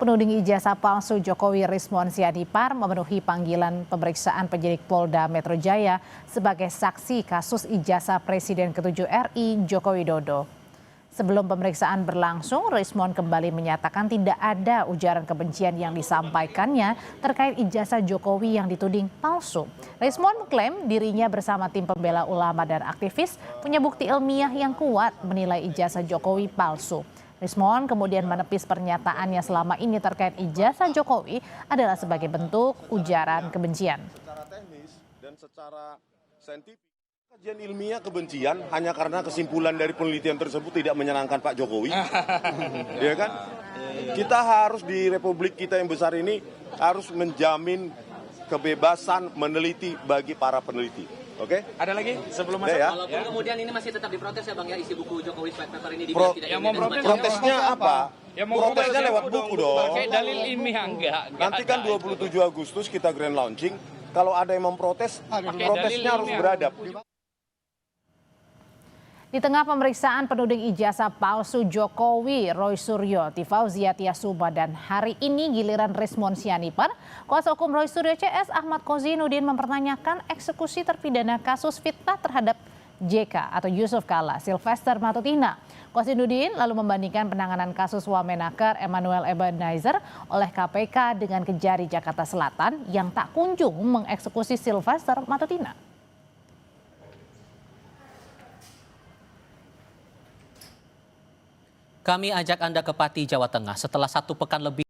penuding ijazah palsu Jokowi Rismon Sianipar memenuhi panggilan pemeriksaan penyidik Polda Metro Jaya sebagai saksi kasus ijazah Presiden ke-7 RI Joko Widodo. Sebelum pemeriksaan berlangsung, Rismon kembali menyatakan tidak ada ujaran kebencian yang disampaikannya terkait ijazah Jokowi yang dituding palsu. Rismon mengklaim dirinya bersama tim pembela ulama dan aktivis punya bukti ilmiah yang kuat menilai ijazah Jokowi palsu. Rismon kemudian menepis pernyataannya selama ini terkait ijazah Jokowi adalah sebagai bentuk ujaran kebencian. Secara teknis dan secara saintifik, kajian ilmiah kebencian hanya karena kesimpulan dari penelitian tersebut tidak menyenangkan Pak Jokowi. Ya kan? Kita harus di Republik kita yang besar ini harus menjamin kebebasan meneliti bagi para peneliti. Oke? Ada lagi sebelum masuk? Ya. Walaupun kemudian ini masih tetap diprotes ya Bang ya, isi buku Jokowi White Paper ini tidak yang mau protes protesnya apa? Ya mau Protesnya protes lewat buku dong. Pakai dalil ilmiah enggak Nanti kan 27 Agustus kita grand launching. Kalau ada yang memprotes, protesnya harus beradab. Di tengah pemeriksaan penuding ijazah palsu Jokowi, Roy Suryo, Fauzia Tiasuma, dan hari ini giliran Rismon Sianipar, kuasa hukum Roy Suryo CS Ahmad Kozinudin mempertanyakan eksekusi terpidana kasus fitnah terhadap JK atau Yusuf Kala, Sylvester Matutina. Kozinudin lalu membandingkan penanganan kasus Wamenaker Emmanuel Ebenezer oleh KPK dengan Kejari Jakarta Selatan yang tak kunjung mengeksekusi Sylvester Matutina. Kami ajak Anda ke Pati, Jawa Tengah setelah 1 pekan lebih